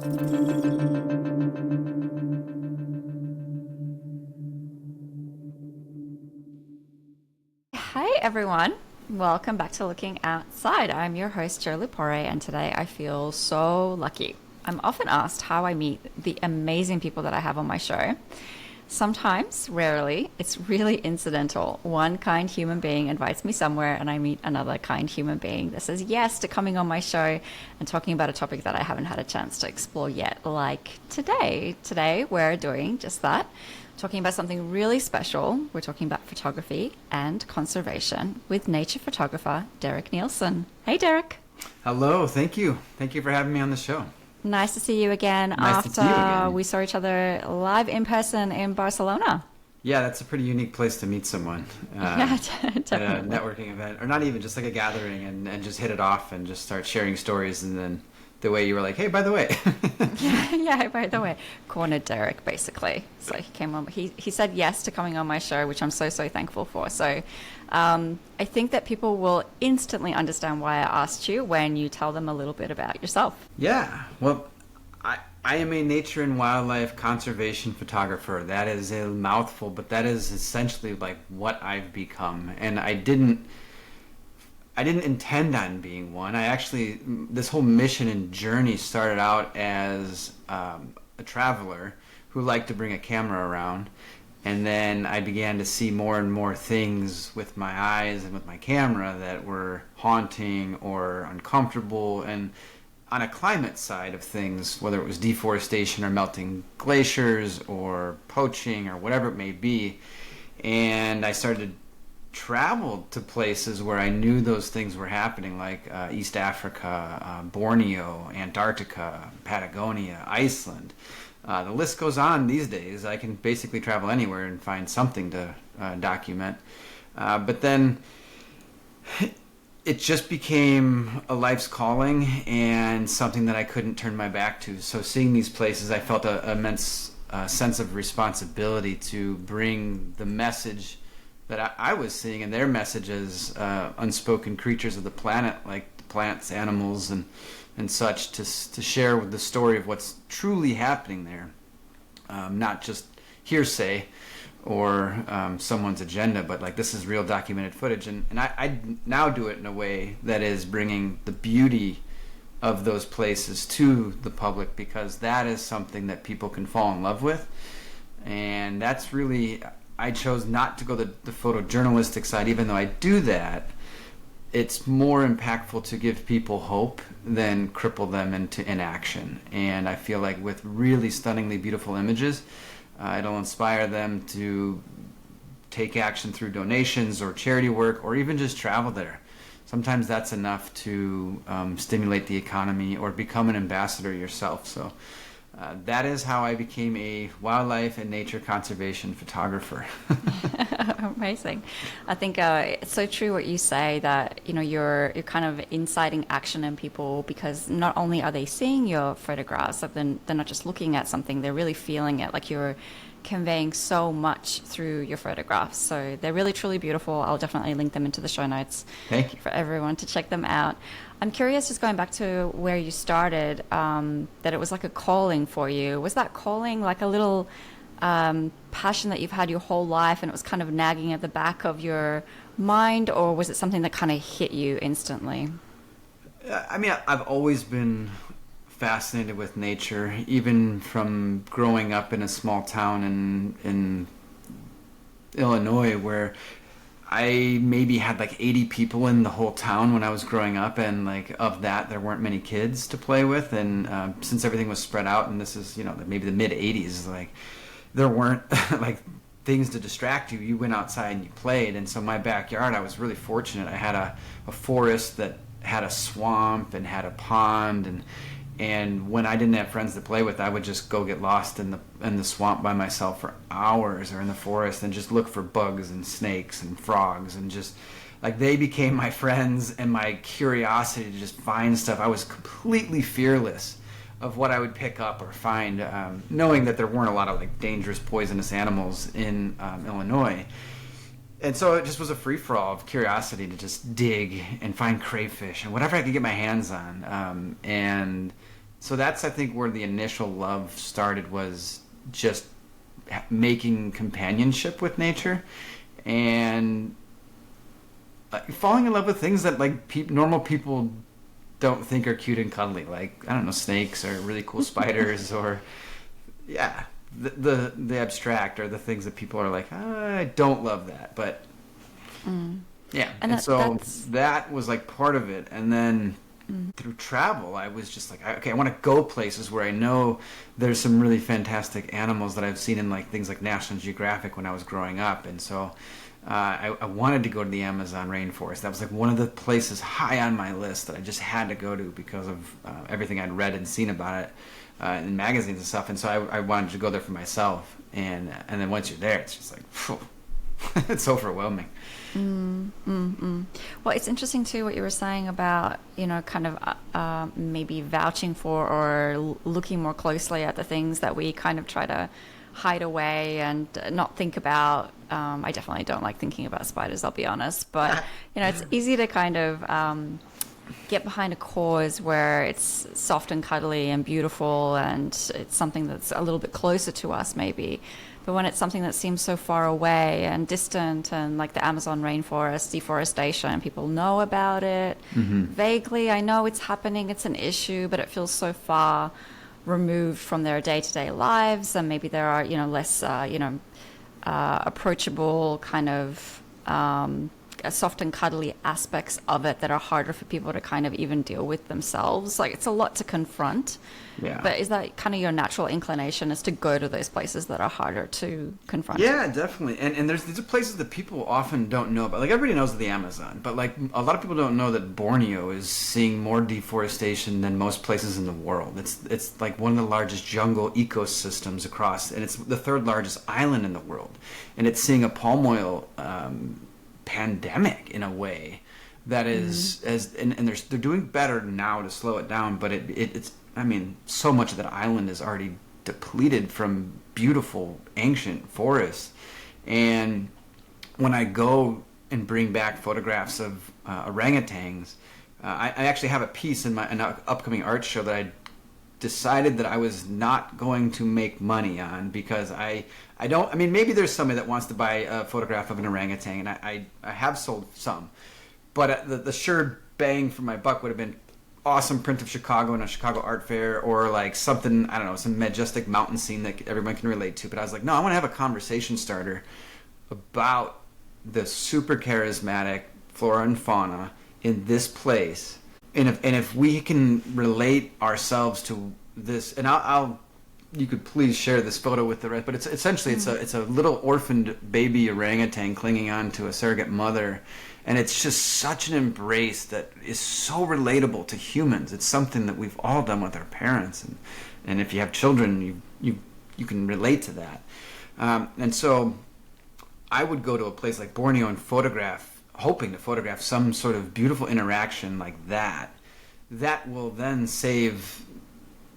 Hi everyone, welcome back to Looking Outside. I'm your host Jo Lupore, and today I feel so lucky. I'm often asked how I meet the amazing people that I have on my show. Sometimes, rarely, it's really incidental. One kind human being invites me somewhere and I meet another kind human being that says yes to coming on my show and talking about a topic that I haven't had a chance to explore yet, like today. Today we're doing just that, talking about something really special. We're talking about photography and conservation with nature photographer Derek Nielsen. Hey Derek. Hello, thank you. Thank you for having me on the show. Nice to see you again after we saw each other live in person in Barcelona. Yeah, that's a pretty unique place to meet someone. Yeah, definitely. At a networking event, or not even, just like a gathering, and just hit it off and just start sharing stories. And then the way you were like, hey, by the way. yeah, by the way. Cornered Derek, basically. So he came on, he said yes to coming on my show, which I'm so thankful for. So I think that people will instantly understand why I asked you when you tell them a little bit about yourself. Yeah, well, I am a nature and wildlife conservation photographer. That is a mouthful, but that is essentially like what I've become. And I didn't intend on being one. This whole mission and journey started out as a traveler who liked to bring a camera around. And then I began to see more and more things with my eyes and with my camera that were haunting or uncomfortable. And on a climate side of things, whether it was deforestation or melting glaciers or poaching or whatever it may be, and I started to travel to places where I knew those things were happening, like East Africa, Borneo, Antarctica, Patagonia, Iceland. The list goes on these days. I can basically travel anywhere and find something to document. But then it just became a life's calling and something that I couldn't turn my back to. So seeing these places, I felt an immense sense of responsibility to bring the message that I was seeing, and their message as unspoken creatures of the planet, like the plants, animals, and such, to share the story of what's truly happening there, not just hearsay or someone's agenda, but like this is real documented footage. And I now do it in a way that is bringing the beauty of those places to the public, because that is something that people can fall in love with. And that's really, I chose not to go the photojournalistic side, even though I do that. It's more impactful to give people hope than cripple them into inaction. And I feel like with really stunningly beautiful images, it'll inspire them to take action through donations or charity work, or even just travel there. Sometimes that's enough to stimulate the economy or become an ambassador yourself. So that is how I became a wildlife and nature conservation photographer. Amazing. I think it's so true what you say, that you're kind of inciting action in people, because not only are they seeing your photographs, but then they're not just looking at something, they're really feeling it. Like you're conveying so much through your photographs. So they're really truly beautiful. I'll definitely link them into the show notes. Thank you. For everyone to check them out. I'm curious, just going back to where you started, that it was like a calling for you. Was that calling like a little passion that you've had your whole life, and it was kind of nagging at the back of your mind, or was it something that kind of hit you instantly? I mean, I've always been fascinated with nature, even from growing up in a small town in Illinois, where I maybe had like 80 people in the whole town when I was growing up, and like of that there weren't many kids to play with. And since everything was spread out, and this is maybe the mid 80s, like there weren't like things to distract you. You went outside and you played. And so my backyard, I was really fortunate. I had a forest that had a swamp and had a pond, and when I didn't have friends to play with, I would just go get lost in the swamp by myself for hours, or in the forest, and just look for bugs and snakes and frogs, and just like they became my friends, and my curiosity to just find stuff. I was completely fearless of what I would pick up or find, knowing that there weren't a lot of like dangerous, poisonous animals in Illinois. And so it just was a free-for-all of curiosity to just dig and find crayfish and whatever I could get my hands on. And So that's, I think, where the initial love started, was just making companionship with nature and falling in love with things that like normal people don't think are cute and cuddly. Like, I don't know, snakes or really cool spiders or yeah, the abstract or the things that people are like, I don't love that, but yeah. And so that was like part of it. And then through travel, I was just like, okay, I want to go places where I know there's some really fantastic animals that I've seen in like things like National Geographic when I was growing up. And so I wanted to go to the Amazon rainforest. That was like one of the places high on my list that I just had to go to because of everything I'd read and seen about it in magazines and stuff. And so I wanted to go there for myself. And then once you're there, it's just like, phew, it's overwhelming. Well, it's interesting too what you were saying about, kind of maybe vouching for or looking more closely at the things that we kind of try to hide away and not think about. I definitely don't like thinking about spiders, I'll be honest, but it's easy to kind of get behind a cause where it's soft and cuddly and beautiful and it's something that's a little bit closer to us maybe. But when it's something that seems so far away and distant, and like the Amazon rainforest deforestation, people know about it vaguely. I know it's happening, it's an issue, but it feels so far removed from their day-to-day lives, and maybe there are, less, approachable kind of soft and cuddly aspects of it that are harder for people to kind of even deal with themselves. Like, it's a lot to confront. Yeah. But is that kind of your natural inclination, is to go to those places that are harder to confront? Yeah, definitely. And these are places that people often don't know about. Like, everybody knows the Amazon, but like a lot of people don't know that Borneo is seeing more deforestation than most places in the world. It's like one of the largest jungle ecosystems across, and it's the third largest island in the world. And it's seeing a palm oil pandemic in a way that is and they're doing better now to slow it down, but it's, I mean, so much of that island is already depleted from beautiful ancient forests. And when I go and bring back photographs of orangutans, I actually have a piece in an upcoming art show that I decided that I was not going to make money on, because I mean, maybe there's somebody that wants to buy a photograph of an orangutan, and I have sold some, but the sure bang for my buck would have been awesome print of Chicago in a Chicago art fair, or like something, I don't know, some majestic mountain scene that everyone can relate to. But I was like, no, I want to have a conversation starter about the super charismatic flora and fauna in this place. And if we can relate ourselves to this, and I'll you could please share this photo with the rest, but it's essentially it's a little orphaned baby orangutan clinging on to a surrogate mother, and it's just such an embrace that is so relatable to humans. It's something that we've all done with our parents, and if you have children, you can relate to that. And so I would go to a place like Borneo and hoping to photograph some sort of beautiful interaction like that will then save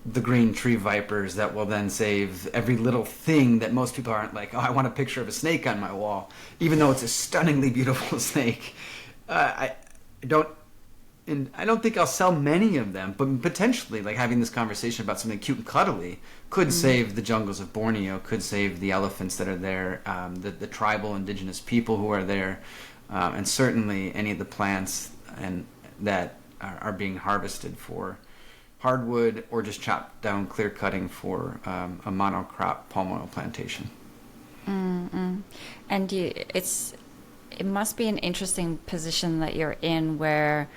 the green tree vipers, that will then save every little thing that most people aren't like, oh, I want a picture of a snake on my wall, even though it's a stunningly beautiful snake. I don't think I'll sell many of them, but potentially, like, having this conversation about something cute and cuddly could save the jungles of Borneo, could save the elephants that are there, the tribal indigenous people who are there, and certainly any of the plants that are being harvested for hardwood, or just chopped down clear cutting for a monocrop palm oil plantation. And it must be an interesting position that you're in, where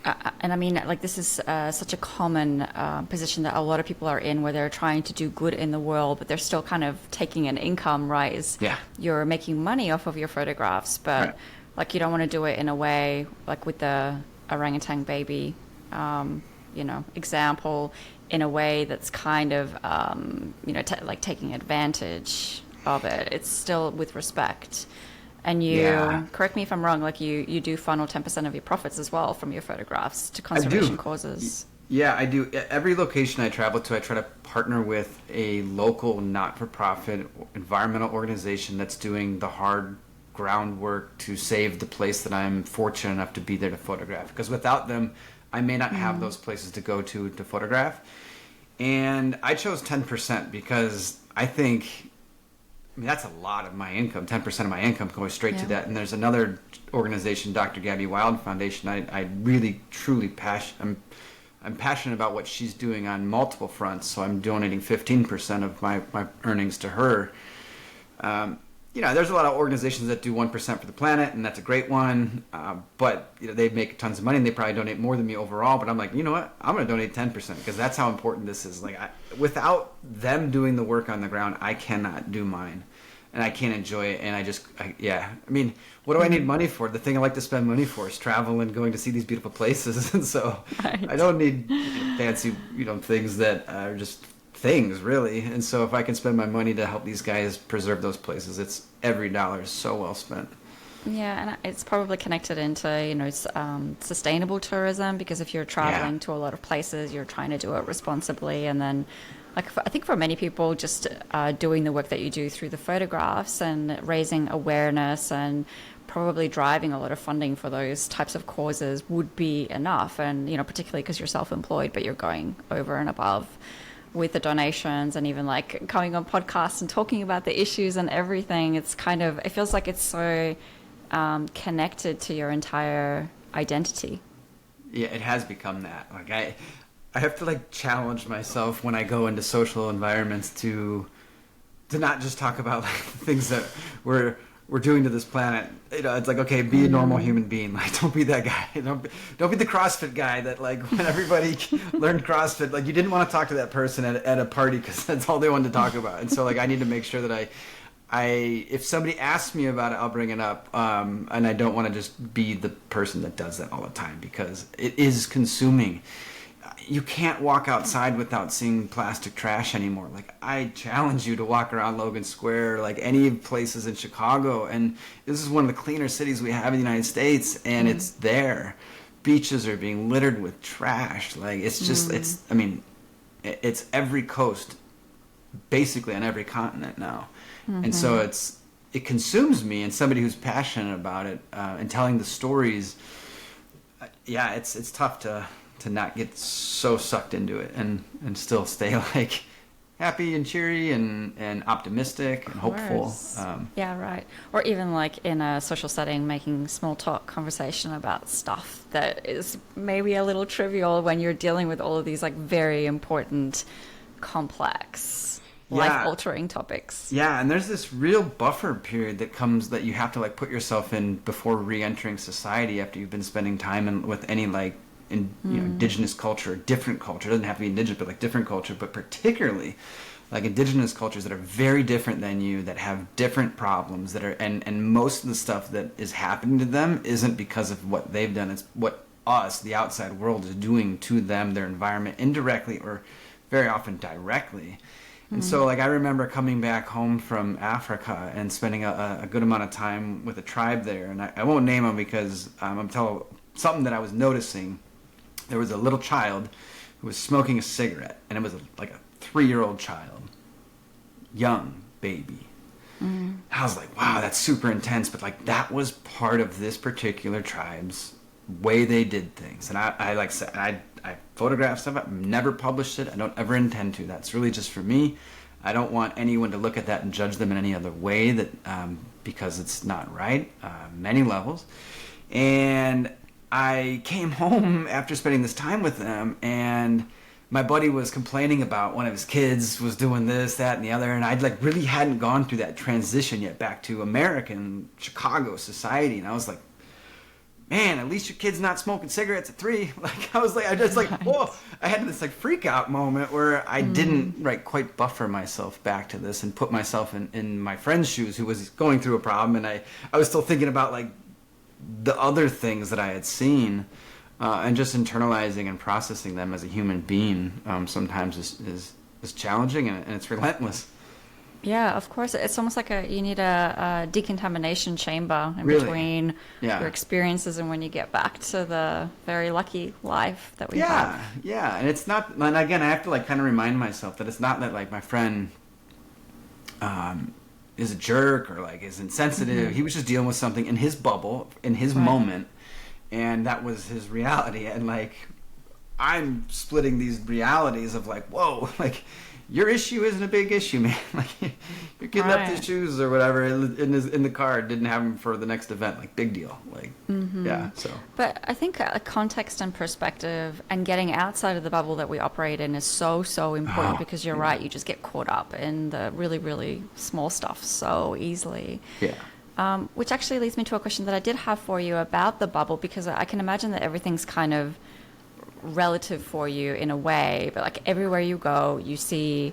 and I mean, like, this is such a common position that a lot of people are in, where they're trying to do good in the world, but they're still kind of taking an income rise. Yeah. You're making money off of your photographs, but right. Like, you don't want to do it in a way like with the orangutan baby example, in a way that's kind of, like taking advantage of it. It's still with respect. And you, correct me if I'm wrong, like you do funnel 10% of your profits as well from your photographs to conservation causes. Yeah, I do. Every location I travel to, I try to partner with a local not-for-profit environmental organization that's doing the hard groundwork to save the place that I'm fortunate enough to be there to photograph. Because without them, I may not have those places to go to photograph. And I chose 10% because I think, I mean, that's a lot of my income. 10% of my income goes straight to that. And there's another organization, Dr. Gabby Wild Foundation. I really, truly I'm passionate about what she's doing on multiple fronts. So I'm donating 15% of my earnings to her. There's a lot of organizations that do 1% for the planet, and that's a great one. But they make tons of money, and they probably donate more than me overall. But I'm like, you know what? I'm going to donate 10% because that's how important this is. Like, without them doing the work on the ground, I cannot do mine, and I can't enjoy it. And I mean, what do I need money for? The thing I like to spend money for is travel and going to see these beautiful places. And so I don't need fancy, things that are just things, really. And so if I can spend my money to help these guys preserve those places, it's every dollar is so well spent. Yeah, and it's probably connected into, sustainable tourism, because if you're traveling to a lot of places, you're trying to do it responsibly. And then, I think for many people, just doing the work that you do through the photographs and raising awareness and probably driving a lot of funding for those types of causes would be enough. And, particularly because you're self-employed, but you're going over and above with the donations and even coming on podcasts and talking about the issues and everything. It feels like it's so connected to your entire identity. Yeah, it has become that. I have to challenge myself when I go into social environments to not just talk about things that we're doing to this planet. It's okay, be a normal human being. Don't be that guy. Don't be the CrossFit guy that when everybody learned CrossFit, you didn't want to talk to that person at a party because that's all they wanted to talk about. And so I need to make sure that if somebody asks me about it, I'll bring it up. And I don't want to just be the person that does that all the time because it is consuming. You can't walk outside without seeing plastic trash anymore. I challenge you to walk around Logan Square, any places in Chicago, and this is one of the cleaner cities we have in the United States, and it's there. Beaches are being littered with trash. It's every coast, basically on every continent now. And so it consumes me, and somebody who's passionate about it and telling the stories, it's tough to not get so sucked into it and still stay happy and cheery and optimistic and hopeful. Yeah, right. Or even in a social setting, making small talk conversation about stuff that is maybe a little trivial when you're dealing with all of these very important, complex, life-altering topics. Yeah, and there's this real buffer period that you have to put yourself in before re-entering society after you've been spending time with any indigenous culture, different culture. It doesn't have to be indigenous, but different culture, but particularly indigenous cultures that are very different than you, that have different problems, that are and most of the stuff that is happening to them isn't because of what they've done. It's what us, the outside world, is doing to them, their environment, indirectly or very often directly. And so I remember coming back home from Africa and spending a good amount of time with a tribe there, and I won't name them because I'm telling something that I was noticing. There was a little child who was smoking a cigarette, and it was a 3-year-old child, young baby. I was wow, that's super intense, but that was part of this particular tribe's way they did things. And I photographed stuff. I've never published it. I don't ever intend to. That's really just for me. I don't want anyone to look at that and judge them in any other way because it's not right, many levels. And I came home after spending this time with them, and my buddy was complaining about one of his kids was doing this, that, and the other, and I'd really hadn't gone through that transition yet back to American Chicago society, and I was man, at least your kid's not smoking cigarettes at 3. Whoa! I had this freak out moment where I didn't quite buffer myself back to this and put myself in my friend's shoes who was going through a problem, and I was still thinking about the other things that I had seen, and just internalizing and processing them as a human being sometimes is challenging, and it's relentless. Yeah, of course. It's almost you need a decontamination chamber in between your experiences and when you get back to the very lucky life that we have. Yeah, and it's not, and again, I have to kind of remind myself that it's not that my friend is a jerk or is insensitive. He was just dealing with something in his bubble, in his moment, and that was his reality. And I'm splitting these realities of like, whoa, like your issue isn't a big issue, man. Like your kid left his shoes or whatever in the car, didn't have them for the next event. Like big deal. Like yeah. So. But I think context and perspective and getting outside of the bubble that we operate in is so important because you're right. You just get caught up in the really, really small stuff so easily. Yeah. Which actually leads me to a question that I did have for you about the bubble, because I can imagine that everything's kind of relative for you in a way, but like everywhere you go, you see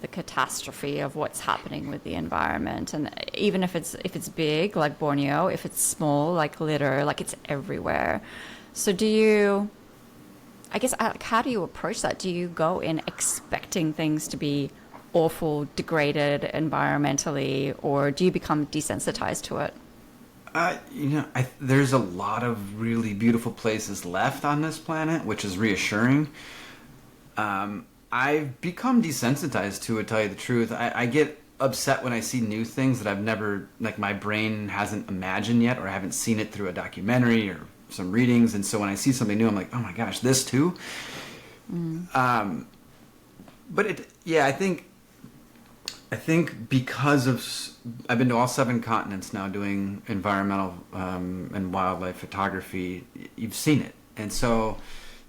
the catastrophe of what's happening with the environment. And even if it's big, like Borneo, if it's small, like litter, like it's everywhere. So do you, I guess, how do you approach that? Do you go in expecting things to be awful, degraded environmentally, or do you become desensitized to it? There's a lot of really beautiful places left on this planet, which is reassuring. I've become desensitized to it, tell you the truth. I get upset when I see new things that I've never, like my brain hasn't imagined yet, or I haven't seen it through a documentary or some readings. And so when I see something new, I'm like, oh my gosh, this too? I think because of, I've been to all 7 continents now doing environmental and wildlife photography. You've seen it, and so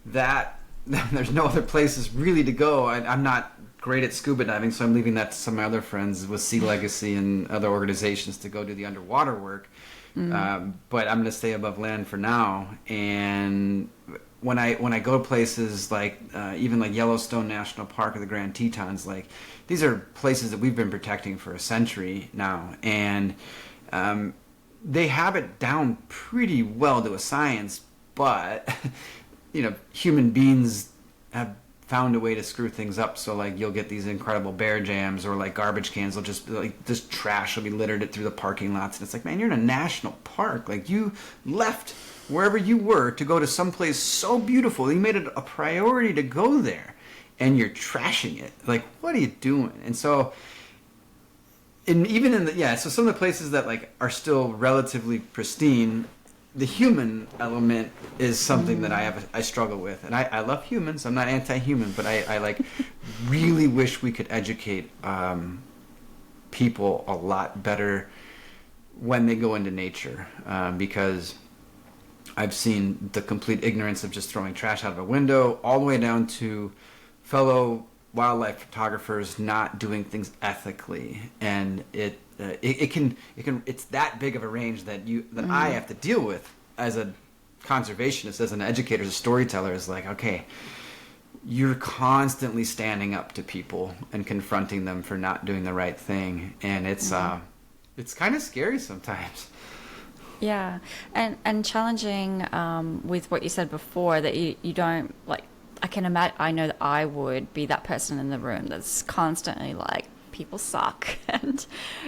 that there's no other places really to go. I'm not great at scuba diving, so I'm leaving that to some of my other friends with Sea Legacy and other organizations to go do the underwater work. But I'm going to stay above land for now. And when I go to places like even like Yellowstone National Park or the Grand Tetons, like these are places that we've been protecting for a century now, and they have it down pretty well to a science. But human beings have found a way to screw things up. So like you'll get these incredible bear jams, or like garbage cans will just like this trash will be littered through the parking lots, and it's like, man, you're in a national park. Like you left wherever you were to go to someplace so beautiful. You made it a priority to go there, and you're trashing it. Like, what are you doing? And so, so some of the places that like are still relatively pristine, the human element is something that I struggle with. And I love humans. I'm not anti-human, but I like really wish we could educate people a lot better when they go into nature, because I've seen the complete ignorance of just throwing trash out of a window, all the way down to fellow wildlife photographers not doing things ethically, and it's that big of a range that I have to deal with as a conservationist, as an educator, as a storyteller. Is like, okay, you're constantly standing up to people and confronting them for not doing the right thing, and it's kind of scary sometimes. Yeah, and challenging with what you said before, that you don't like. I can imagine. I know that I would be that person in the room that's constantly like, people suck, and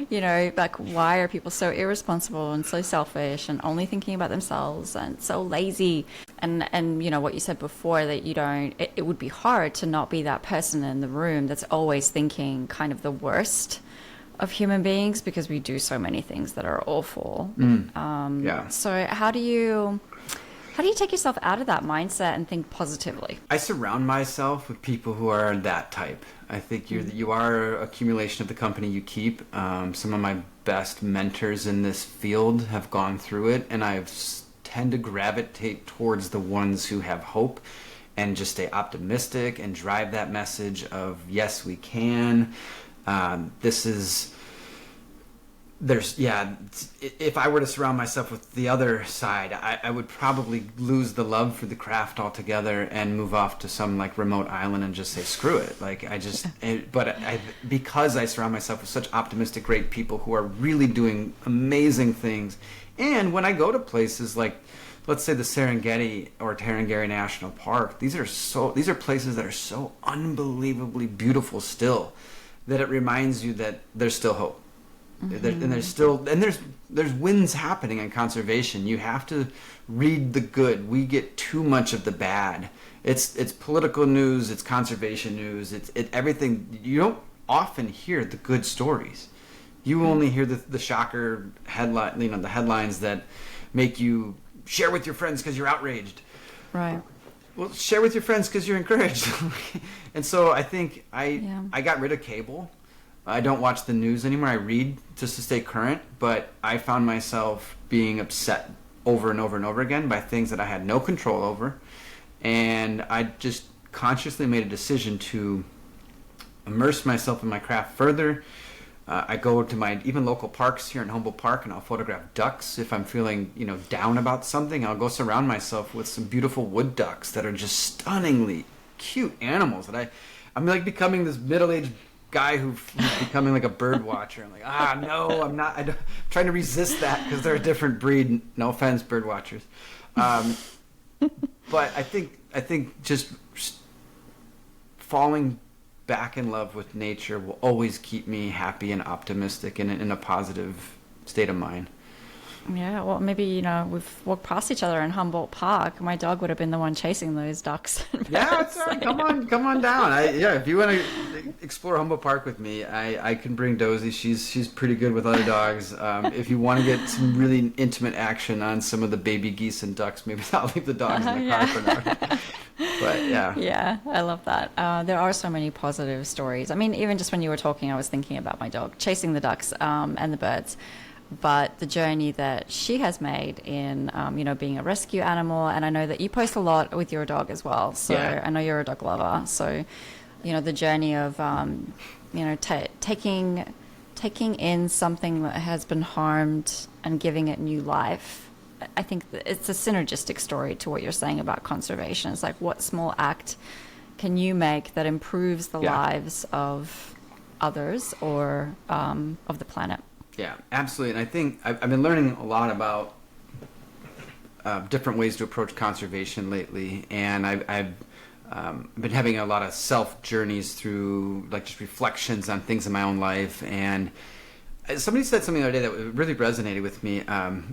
like, why are people so irresponsible and so selfish and only thinking about themselves and so lazy? And what you said before, that you don't. It would be hard to not be that person in the room that's always thinking kind of the worst of human beings, because we do so many things that are awful. Yeah. So how do you take yourself out of that mindset and think positively? I surround myself with people who are that type. I think you are an accumulation of the company you keep. Some of my best mentors in this field have gone through it, and I tend to gravitate towards the ones who have hope and just stay optimistic and drive that message of, yes, we can. If I were to surround myself with the other side, I would probably lose the love for the craft altogether and move off to some like remote island and just say, screw it. Like because I surround myself with such optimistic, great people who are really doing amazing things. And when I go to places like, let's say the Serengeti or Tarangire National Park, these are places that are so unbelievably beautiful still, that it reminds you that there's still hope. There's wins happening in conservation. You have to read the good. We get too much of the bad. It's political news, it's conservation news, it's everything. You don't often hear the good stories. You only hear the shocker headline, the headlines that make you share with your friends because you're outraged. Right. Well, share with your friends because you're encouraged. And so I think Yeah. I got rid of cable. I don't watch the news anymore. I read just to stay current, but I found myself being upset over and over and over again by things that I had no control over. And I just consciously made a decision to immerse myself in my craft further. I go to my even local parks here in Humboldt Park, and I'll photograph ducks. If I'm feeling, down about something, I'll go surround myself with some beautiful wood ducks that are just stunningly cute animals. And I'm like becoming this middle-aged guy who's becoming like a bird watcher. I'm like, no, I'm not. I'm trying to resist that because they're a different breed. No offense, bird watchers. But I think just falling back in love with nature will always keep me happy and optimistic and in a positive state of mind. Yeah, well, maybe, we've walked past each other in Humboldt Park. My dog would have been the one chasing those ducks. Yeah, that's right. Come on down. If you want to explore Humboldt Park with me, I can bring Dozy. She's pretty good with other dogs. If you want to get some really intimate action on some of the baby geese and ducks, maybe I'll leave the dogs in the car for now. But yeah. Yeah, I love that. There are so many positive stories. I mean, even just when you were talking, I was thinking about my dog chasing the ducks and the birds. But the journey that she has made in, being a rescue animal, and I know that you post a lot with your dog as well. So yeah. I know you're a dog lover. So, the journey of, taking in something that has been harmed and giving it new life. I think that it's a synergistic story to what you're saying about conservation. It's like, what small act can you make that improves the lives of others or of the planet? Yeah, absolutely. And I think I've been learning a lot about different ways to approach conservation lately. And I've been having a lot of self journeys through like just reflections on things in my own life. And somebody said something the other day that really resonated with me. I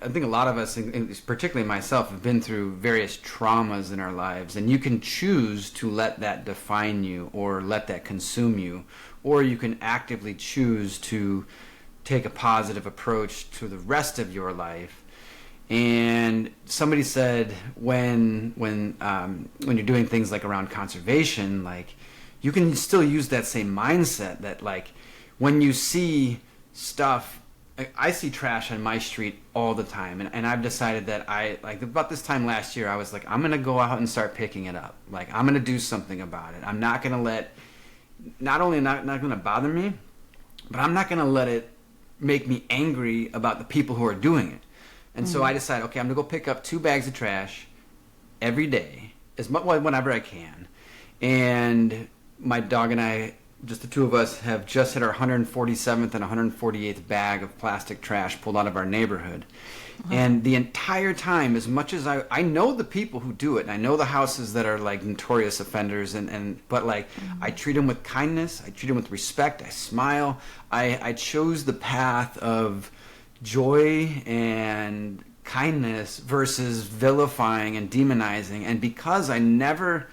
think a lot of us, and particularly myself, have been through various traumas in our lives. And you can choose to let that define you or let that consume you. Or you can actively choose to take a positive approach to the rest of your life. And somebody said when you're doing things like around conservation, like you can still use that same mindset that like when you see stuff, I see trash on my street all the time, and I've decided that about this time last year I was like, I'm gonna go out and start picking it up. Like I'm gonna do something about it. I'm not gonna let, not only not gonna bother me, but I'm not gonna let it make me angry about the people who are doing it. And so I decided, okay, I'm gonna go pick up 2 bags of trash every day, whenever I can. And my dog and I, just the two of us, have just hit our 147th and 148th bag of plastic trash pulled out of our neighborhood. And the entire time, as much as I know the people who do it, and I know the houses that are like notorious offenders, but like I treat them with kindness, I treat them with respect, I smile. I chose the path of joy and kindness versus vilifying and demonizing. And because I never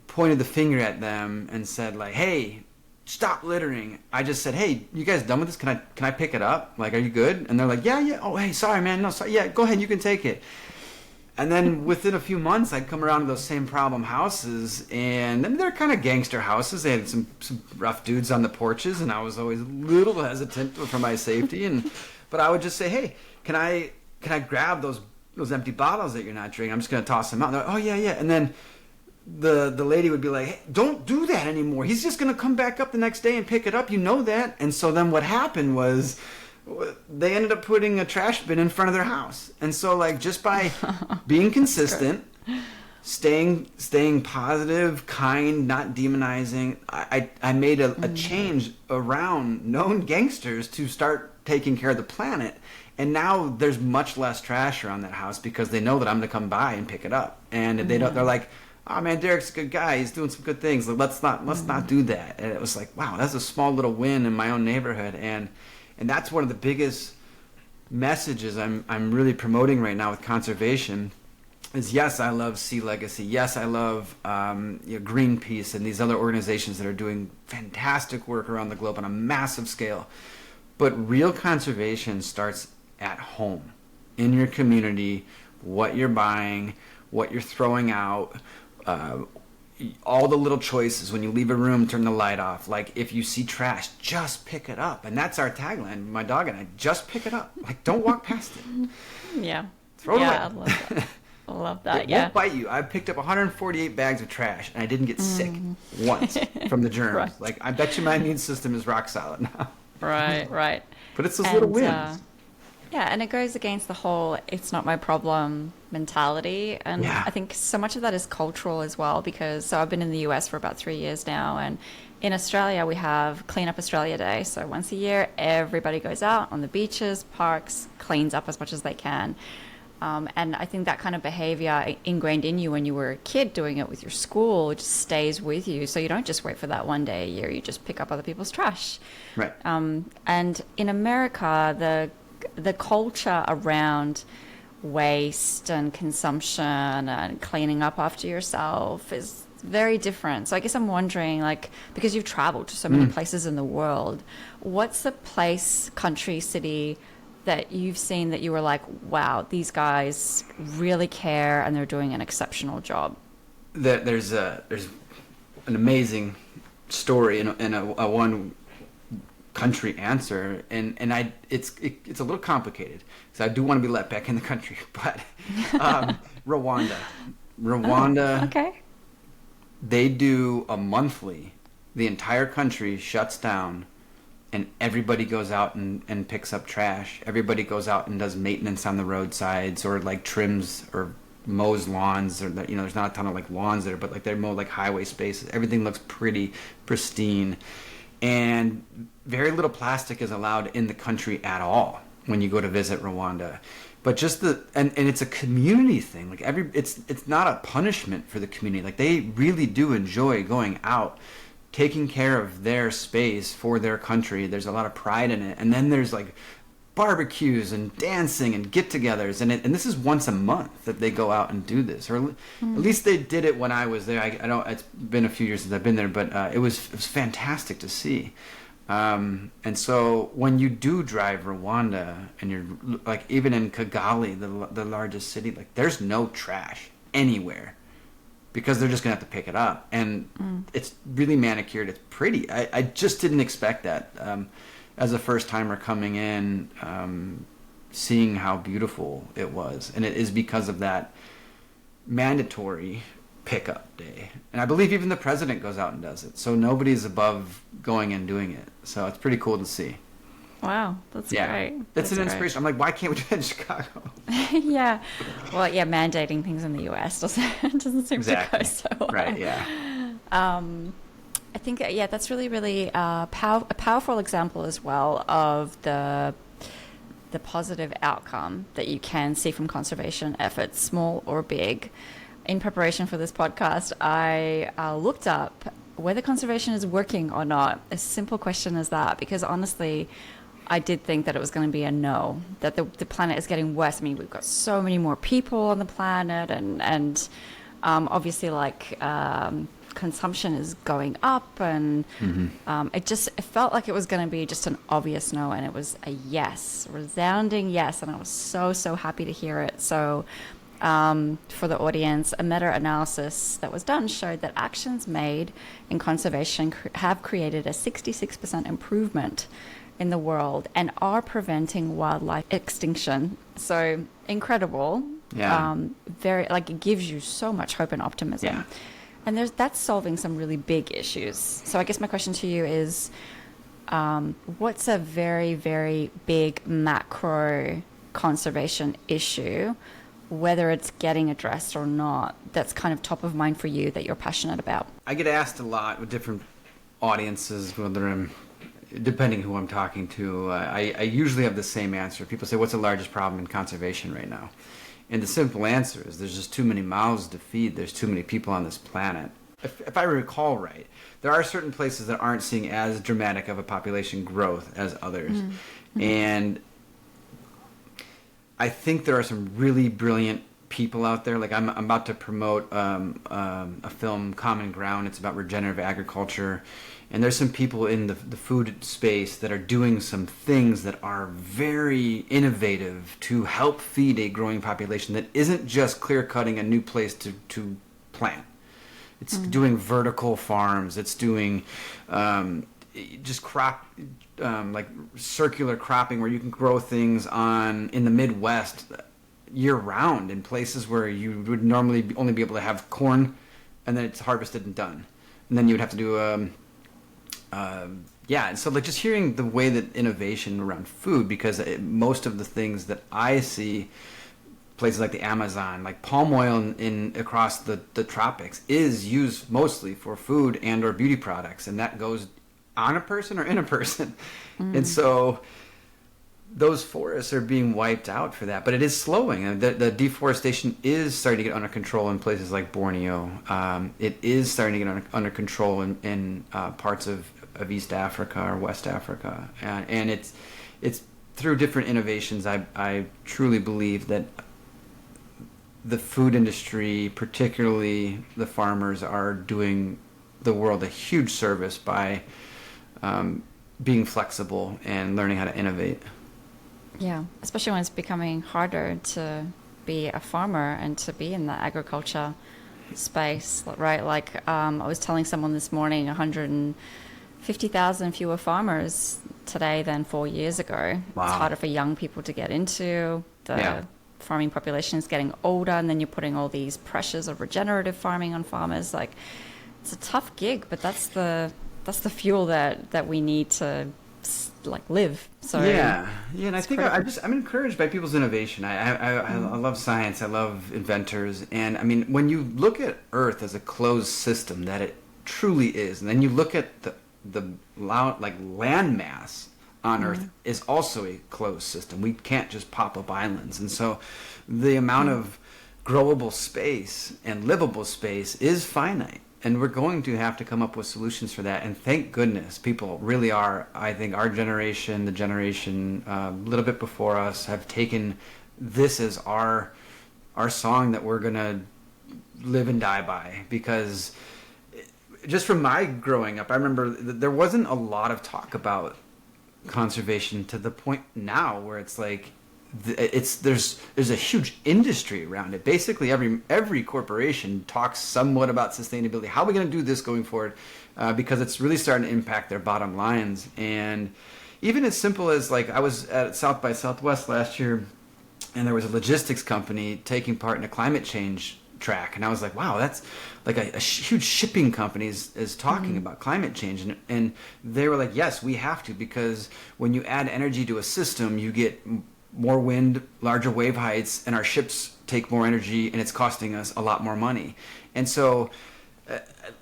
pointed the finger at them and said like, hey, stop littering, I just said, hey, you guys done with this? Can I pick it up? Like, are you good? And they're like, yeah. Oh, hey, sorry, man. No, sorry. Yeah, go ahead. You can take it. And then within a few months, I'd come around to those same problem houses, and then they're kind of gangster houses. They had some rough dudes on the porches, and I was always a little hesitant for my safety. But I would just say, hey, can I grab those empty bottles that you're not drinking? I'm just going to toss them out. And they're like, oh, yeah. And then the lady would be like, hey, don't do that anymore. He's just going to come back up the next day and pick it up. You know that. And so then what happened was they ended up putting a trash bin in front of their house. And so like just by being consistent, staying positive, kind, not demonizing, I made a change around known gangsters to start taking care of the planet. And now there's much less trash around that house because they know that I'm going to come by and pick it up. And they're like, oh man, Derek's a good guy. He's doing some good things. Let's not do that. And it was like, wow, that's a small little win in my own neighborhood. And that's one of the biggest messages I'm really promoting right now with conservation. Is yes, I love Sea Legacy. Yes, I love Greenpeace and these other organizations that are doing fantastic work around the globe on a massive scale. But real conservation starts at home, in your community, what you're buying, what you're throwing out, all the little choices. When you leave a room, turn the light off. Like, if you see trash, just pick it up. And that's our tagline, my dog and I, just pick it up. Like, don't walk past it. Yeah. Throw it away. I love that. I love that. It won't bite you. I picked up 148 bags of trash, and I didn't get sick once from the germs. Right. Like, I bet you my immune system is rock solid now. Right. But it's those little wins. Yeah, and it goes against the whole "it's not my problem" mentality, and I think so much of that is cultural as well. Because I've been in the US for about 3 years now, and in Australia we have Clean Up Australia Day. So once a year, everybody goes out on the beaches, parks, cleans up as much as they can. And I think that kind of behavior ingrained in you when you were a kid, doing it with your school, just stays with you. So you don't just wait for that one day a year; you just pick up other people's trash. Right. And in America, the culture around waste and consumption and cleaning up after yourself is very different. So I guess I'm wondering, like, because you've traveled to so many places in the world, what's the place, country, city that you've seen that you were like, wow, these guys really care and they're doing an exceptional job? There's an amazing story in a one country answer, and it's a little complicated, so I do want to be let back in the country, but Rwanda, Oh, okay. They do a monthly, the entire country shuts down, and everybody goes out and picks up trash. Everybody goes out and does maintenance on the roadsides, or like trims or mows lawns, or there's not a ton of like lawns there, but like they mow like highway spaces. Everything looks pretty pristine. And very little plastic is allowed in the country at all when you go to visit Rwanda. But just and it's a community thing. Like it's not a punishment for the community. Like, they really do enjoy going out, taking care of their space for their country. There's a lot of pride in it. And then there's like barbecues and dancing and get-togethers, and this is once a month that they go out and do this, or at least they did it when I was there. I don't. It's been a few years since I've been there, but it was fantastic to see. And so when you do drive Rwanda, and you're like, even in Kigali, the largest city, like, there's no trash anywhere, because they're just gonna have to pick it up, and it's really manicured. It's pretty. I just didn't expect that. As a first-timer coming in, seeing how beautiful it was. And it is because of that mandatory pickup day. And I believe even the president goes out and does it. So nobody's above going and doing it. So it's pretty cool to see. Wow, that's great. It's an inspiration. I'm like, why can't we do that in Chicago? Yeah. Well, mandating things in the US doesn't seem to go so well. Right, yeah. I think, that's really, really a powerful example as well of the positive outcome that you can see from conservation efforts, small or big. In preparation for this podcast, I looked up whether conservation is working or not. A simple question as that, because honestly, I did think that it was going to be a no, that the planet is getting worse. I mean, we've got so many more people on the planet, and obviously, like, consumption is going up, and it felt like it was going to be just an obvious no, and it was a yes, resounding yes, and I was so happy to hear it. So for the audience, a meta-analysis that was done showed that actions made in conservation have created a 66% improvement in the world and are preventing wildlife extinction. So incredible. Very, like, it gives you so much hope and optimism. Yeah. And that's solving some really big issues. So I guess my question to you is, what's a very, very big macro conservation issue, whether it's getting addressed or not, that's kind of top of mind for you, that you're passionate about? I get asked a lot with different audiences, depending who I'm talking to. I usually have the same answer. People say, what's the largest problem in conservation right now? And the simple answer is there's just too many mouths to feed. There's too many people on this planet. If I recall right, there are certain places that aren't seeing as dramatic of a population growth as others. And I think there are some really brilliant people out there. Like I'm about to promote a film, Common Ground. It's about regenerative agriculture, and there's some people in the food space that are doing some things that are very innovative to help feed a growing population that isn't just clear cutting a new place to plant. It's doing vertical farms. It's doing just crop, like circular cropping, where you can grow things in the Midwest year round in places where you would normally only be able to have corn, and then it's harvested and done, and then you would have to do and so like just hearing the way that innovation around food, because most of the things that I see places like the Amazon, like palm oil in across the tropics is used mostly for food and or beauty products, and that goes on a person or in a person. And so those forests are being wiped out for that, but it is slowing. The deforestation is starting to get under control in places like Borneo. It is starting to get under control in parts of East Africa or West Africa, and it's through different innovations. I truly believe that the food industry, particularly the farmers, are doing the world a huge service by being flexible and learning how to innovate. Yeah, especially when it's becoming harder to be a farmer and to be in the agriculture space, right? Like I was telling someone this morning, 150,000 fewer farmers today than 4 years ago. Wow. It's harder for young people to get into. The farming population is getting older, and then you're putting all these pressures of regenerative farming on farmers. Like, it's a tough gig, but that's the fuel that we need to like live. So and I think I'm encouraged by people's innovation. I love science. I love inventors, and I mean, when you look at Earth as a closed system that it truly is, and then you look at the land mass on Earth is also a closed system. We can't just pop up islands, and so the amount of growable space and livable space is finite. And we're going to have to come up with solutions for that. And thank goodness people really are. I think our generation, the generation a little bit before us, have taken this as our song that we're going to live and die by. Because just from my growing up, I remember there wasn't a lot of talk about conservation to the point now where it's like, there's a huge industry around it. Basically, every corporation talks somewhat about sustainability. How are we going to do this going forward? Because it's really starting to impact their bottom lines. And even as simple as, like, I was at South by Southwest last year, and there was a logistics company taking part in a climate change track, and I was like, wow, that's like a huge shipping company is talking about climate change, and they were like, yes, we have to, because when you add energy to a system, you get more wind, larger wave heights, and our ships take more energy, and it's costing us a lot more money. And so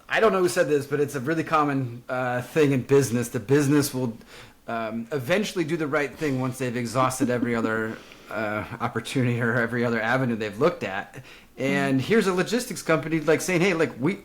I don't know who said this, but it's a really common thing in business. The business will eventually do the right thing once they've exhausted every other opportunity or every other avenue they've looked at. And here's a logistics company like saying, hey, like we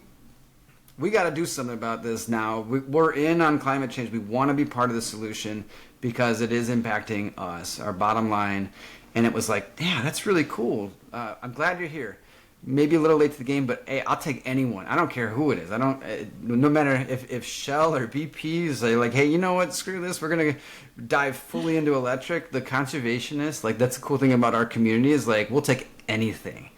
got to do something about this now. We're in on climate change. We want to be part of the solution because it is impacting us, our bottom line. And it was like, yeah, that's really cool. I'm glad you're here. Maybe a little late to the game, but hey, I'll take anyone. I don't care who it is. No matter if Shell or BP say like, hey, you know what? Screw this. We're going to dive fully into electric. The conservationists, like, that's the cool thing about our community is like, we'll take anything.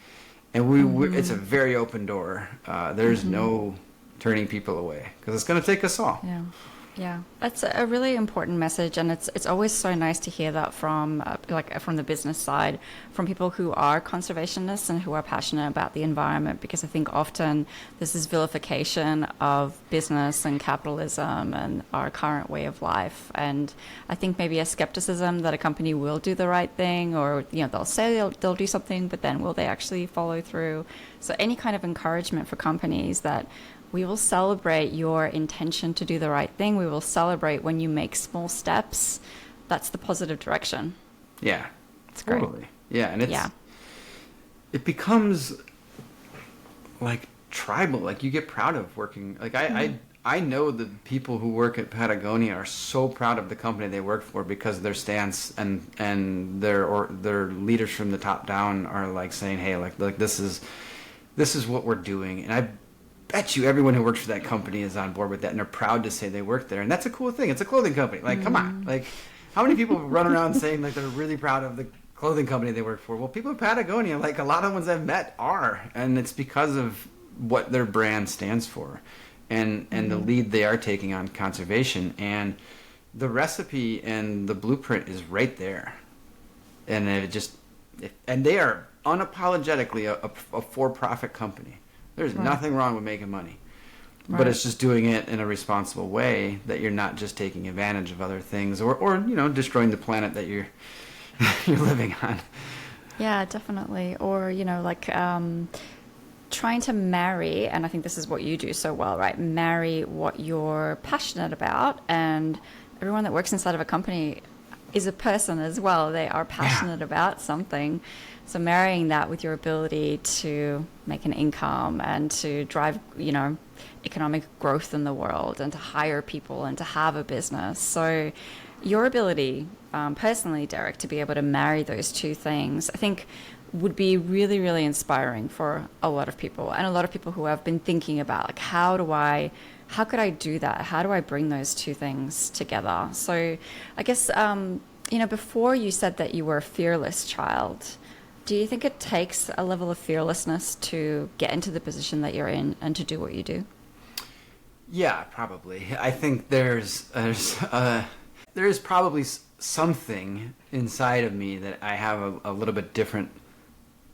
And it's a very open door. There's no turning people away because it's going to take us all. Yeah, that's a really important message, and it's always so nice to hear that from the business side, from people who are conservationists and who are passionate about the environment, because I think often there's this vilification of business and capitalism and our current way of life, and I think maybe a skepticism that a company will do the right thing, or they'll say they'll do something, but then will they actually follow through? So any kind of encouragement for companies that we will celebrate your intention to do the right thing. We will celebrate when you make small steps. That's the positive direction. Yeah. It's great. Totally. Yeah, and it becomes like tribal. Like, you get proud of working. Like I I know the people who work at Patagonia are so proud of the company they work for because their stance and their leaders from the top down are like saying, hey, like this is what we're doing. And I bet you everyone who works for that company is on board with that, and they're proud to say they work there. And that's a cool thing. It's a clothing company. Like, come on. Like, how many people run around saying like they're really proud of the clothing company they work for? Well, people at Patagonia, like a lot of ones I've met are, and it's because of what their brand stands for. And the lead they are taking on conservation, and the recipe and the blueprint is right there, and and they are unapologetically a for-profit company. There's nothing wrong with making money, but it's just doing it in a responsible way that you're not just taking advantage of other things or destroying the planet that you're living on. Yeah, definitely. Or trying to marry, and I think this is what you do so well, right? Marry what you're passionate about, and everyone that works inside of a company is a person as well. They are passionate about something. So marrying that with your ability to make an income and to drive, economic growth in the world and to hire people and to have a business. So your ability, personally, Derek, to be able to marry those two things, I think would be really, really inspiring for a lot of people, and a lot of people who have been thinking about like, how could I do that? How do I bring those two things together? So I guess, before you said that you were a fearless child, do you think it takes a level of fearlessness to get into the position that you're in and to do what you do? Yeah, probably. I think there is probably something inside of me that I have a little bit different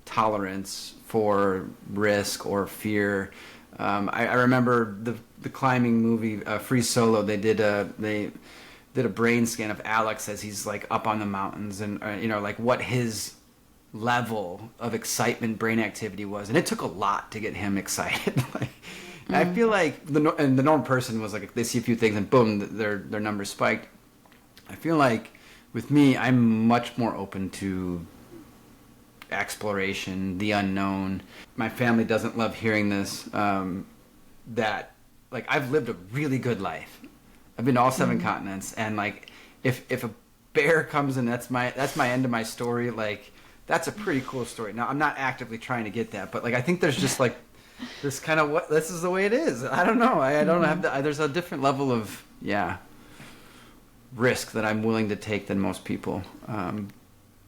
tolerance for risk or fear. I remember the climbing movie Free Solo. They did a brain scan of Alex as he's like up on the mountains, and like what his level of excitement, brain activity was, and it took a lot to get him excited. I feel like the normal person was like, they see a few things and boom, their numbers spiked. I feel like with me, I'm much more open to exploration, the unknown. My family doesn't love hearing this, that like I've lived a really good life. I've been to all 7 continents, and like if a bear comes in, that's my end of my story. Like that's a pretty cool story. Now I'm not actively trying to get that, but like I think there's just like this kind of this is the way it is. I don't know. I don't have there's a different level of risk that I'm willing to take than most people.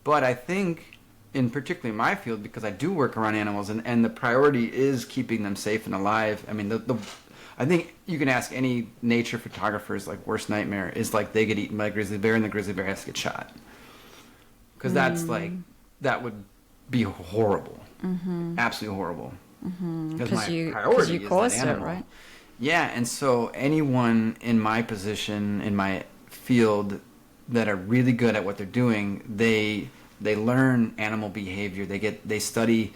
But I think in particularly my field, because I do work around animals, and the priority is keeping them safe and alive. I mean, I think you can ask any nature photographer's like worst nightmare is like they get eaten by a grizzly bear and the grizzly bear has to get shot. Because that's like, that would be horrible. Absolutely horrible. Because my priority is that animal. It, right? Yeah, and so anyone in my position, in my field, that are really good at what they're doing, they learn animal behavior. They study,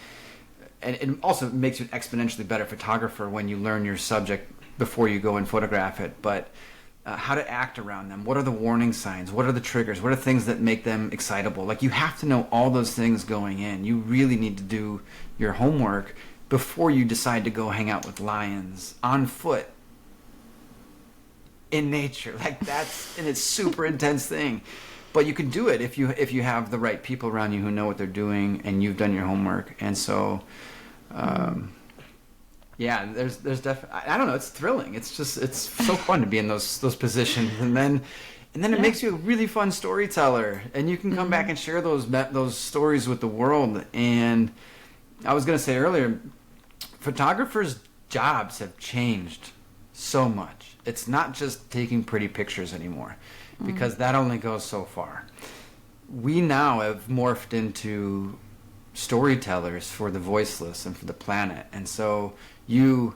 and it also makes you an exponentially better photographer when you learn your subject before you go and photograph it. But how to act around them. What are the warning signs? What are the triggers? What are things that make them excitable? Like, you have to know all those things going in. You really need to do your homework before you decide to go hang out with lions on foot in nature. Like, and it's super intense thing. But you can do it if you have the right people around you who know what they're doing and you've done your homework. And so, there's definitely, I don't know, it's thrilling. It's so fun to be in those positions, and then it makes you a really fun storyteller, and you can come back and share those stories with the world. And I was going to say earlier, photographers' jobs have changed so much. It's not just taking pretty pictures anymore, because that only goes so far. We now have morphed into storytellers for the voiceless and for the planet. And so you,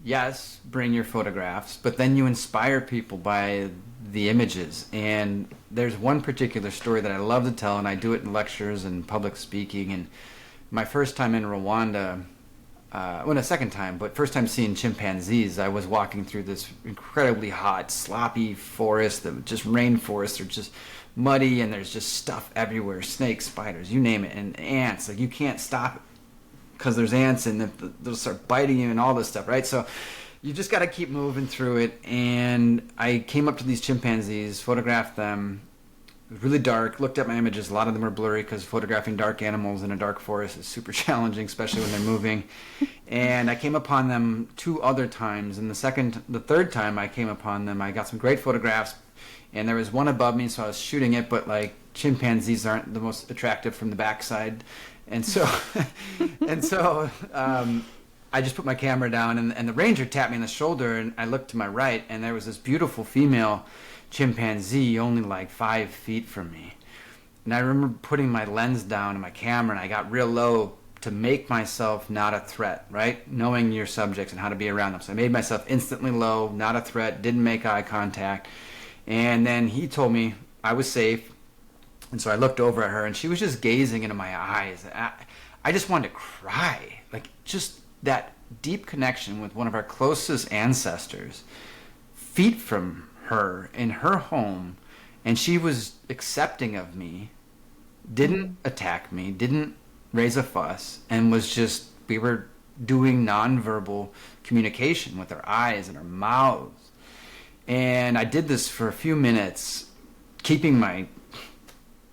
yes, bring your photographs, but then you inspire people by the images. And there's one particular story that I love to tell, and I do it in lectures and public speaking. And my first time in Rwanda, a second time, but first time seeing chimpanzees, I was walking through this incredibly hot, sloppy forest, just rainforest. They're just muddy, and there's just stuff everywhere, snakes, spiders, you name it, and ants. Like, you can't stop it because there's ants, and they'll start biting you and all this stuff, right? So you just got to keep moving through it. And I came up to these chimpanzees, photographed them. It was really dark. Looked at my images. A lot of them are blurry because photographing dark animals in a dark forest is super challenging, especially when they're moving. And I came upon them 2 other times. And the third time I came upon them, I got some great photographs. And there was one above me, so I was shooting it. But like chimpanzees aren't the most attractive from the backside, and so I just put my camera down, and the ranger tapped me on the shoulder, and I looked to my right, and there was this beautiful female chimpanzee only like 5 feet from me. And I remember putting my lens down and my camera, and I got real low to make myself not a threat, right? Knowing your subjects and how to be around them. So I made myself instantly low, not a threat, didn't make eye contact. And then he told me I was safe. And so I looked over at her, and she was just gazing into my eyes. I just wanted to cry. Like, just that deep connection with one of our closest ancestors, feet from her in her home, and she was accepting of me, didn't attack me, didn't raise a fuss, and we were doing nonverbal communication with our eyes and our mouths. And I did this for a few minutes, keeping my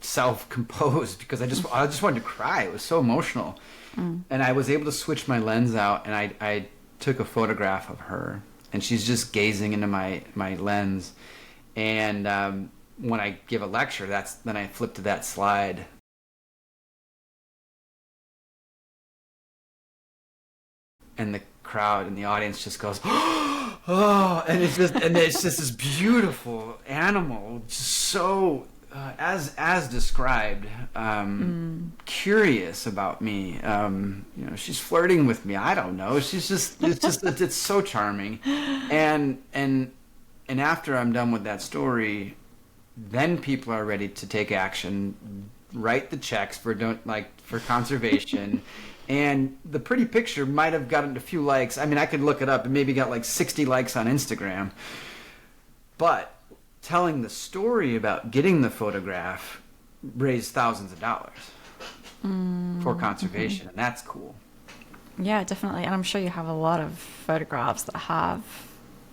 self composed because I just wanted to cry. It was so emotional. And I was able to switch my lens out, and I took a photograph of her, and she's just gazing into my lens. And when I give a lecture, then I flip to that slide. And the crowd and the audience just goes, oh, and it's just this beautiful animal, just so as described, curious about me. She's flirting with me. I don't know. It's so charming. And after I'm done with that story, then people are ready to take action, write the checks for conservation. And the pretty picture might have gotten a few likes. I mean, I could look it up. It maybe got like 60 likes on Instagram. But telling the story about getting the photograph raised thousands of dollars for conservation. And that's cool. Yeah, definitely. And I'm sure you have a lot of photographs that have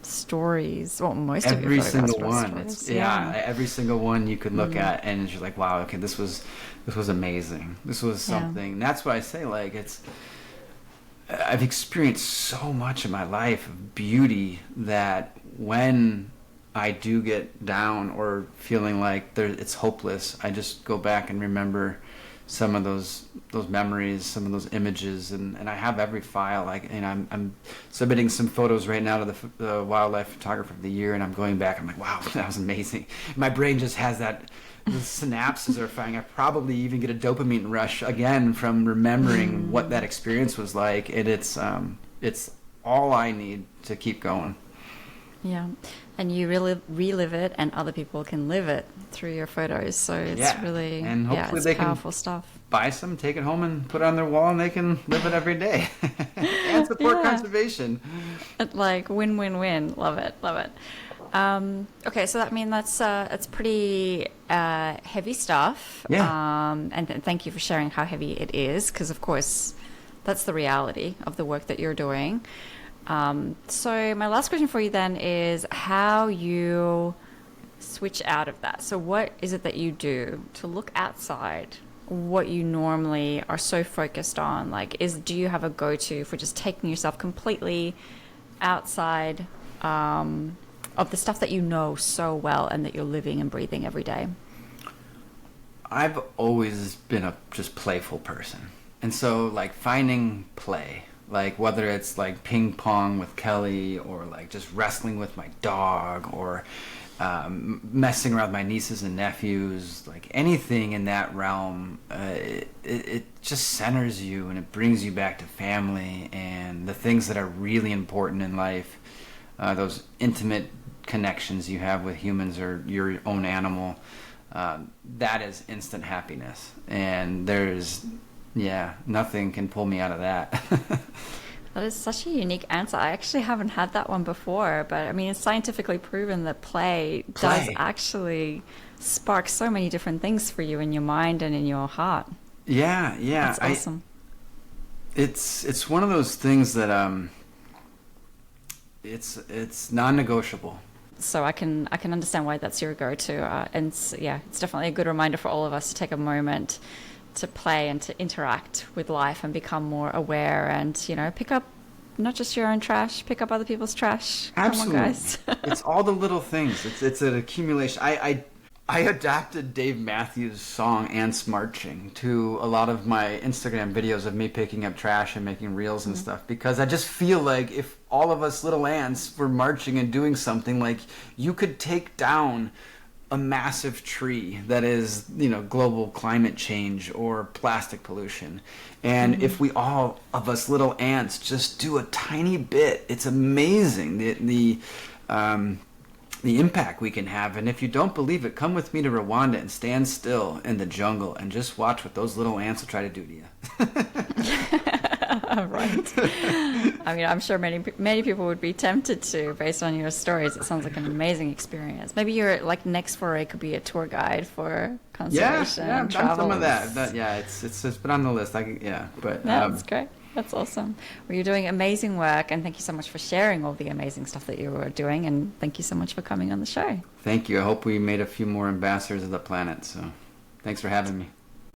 stories. Well, most of your photographs. Every single one. Every single one you could look at, and you're like, wow, okay, this was amazing. This was something. And that's why I say, like, I've experienced so much in my life of beauty that when I do get down or feeling like it's hopeless, I just go back and remember some of those memories, some of those images, and I have every file. I'm submitting some photos right now to the Wildlife Photographer of the Year, and I'm going back. I'm like, wow, that was amazing. My brain just has that. The synapses are firing. I probably even get a dopamine rush again from remembering what that experience was like. And it's all I need to keep going. Yeah, and you really relive it, and other people can live it through your photos. So it's really, and hopefully it's they powerful can stuff. Buy some, take it home, and put it on their wall, and they can live it every day and support conservation. Like win-win-win. Love it. Okay, so that's pretty heavy stuff. Yeah. And thank you for sharing how heavy it is, because of course that's the reality of the work that you're doing. So my last question for you then is how you switch out of that. So what is it that you do to look outside what you normally are so focused on? Like, do you have a go-to for just taking yourself completely outside of the stuff that you know so well and that you're living and breathing every day? I've always been a just playful person. And so like finding play, like whether it's like ping pong with Kelly or like just wrestling with my dog or messing around with my nieces and nephews, like anything in that realm, it just centers you and it brings you back to family and the things that are really important in life, those intimate connections you have with humans or your own animal. That is instant happiness, and nothing can pull me out of that. That is such a unique answer. I actually haven't had that one before, but I mean, it's scientifically proven that play does actually spark so many different things for you in your mind and in your heart. Yeah. That's awesome. It's one of those things that it's non-negotiable. So I can understand why that's your go-to, and yeah, it's definitely a good reminder for all of us to take a moment to play and to interact with life and become more aware, and pick up not just your own trash, pick up other people's trash. Absolutely. Come on, guys. It's all the little things. It's an accumulation. I adapted Dave Matthews' song "Ants Marching" to a lot of my Instagram videos of me picking up trash and making reels and stuff, because I just feel like if all of us little ants were marching and doing something, like, you could take down a massive tree that is, global climate change or plastic pollution. And if we all of us little ants just do a tiny bit, it's amazing the impact we can have. And if you don't believe it, come with me to Rwanda and stand still in the jungle and just watch what those little ants will try to do to you. Right. I mean, I'm sure many people would be tempted to, based on your stories. It sounds like an amazing experience. Maybe your next foray could be a tour guide for conservation. Yeah, I've done some of travels. that. Yeah, it's been on the list. But That's great. That's awesome. Well, you're doing amazing work, and thank you so much for sharing all the amazing stuff that you were doing, and thank you so much for coming on the show. Thank you. I hope we made a few more ambassadors of the planet. So, thanks for having me.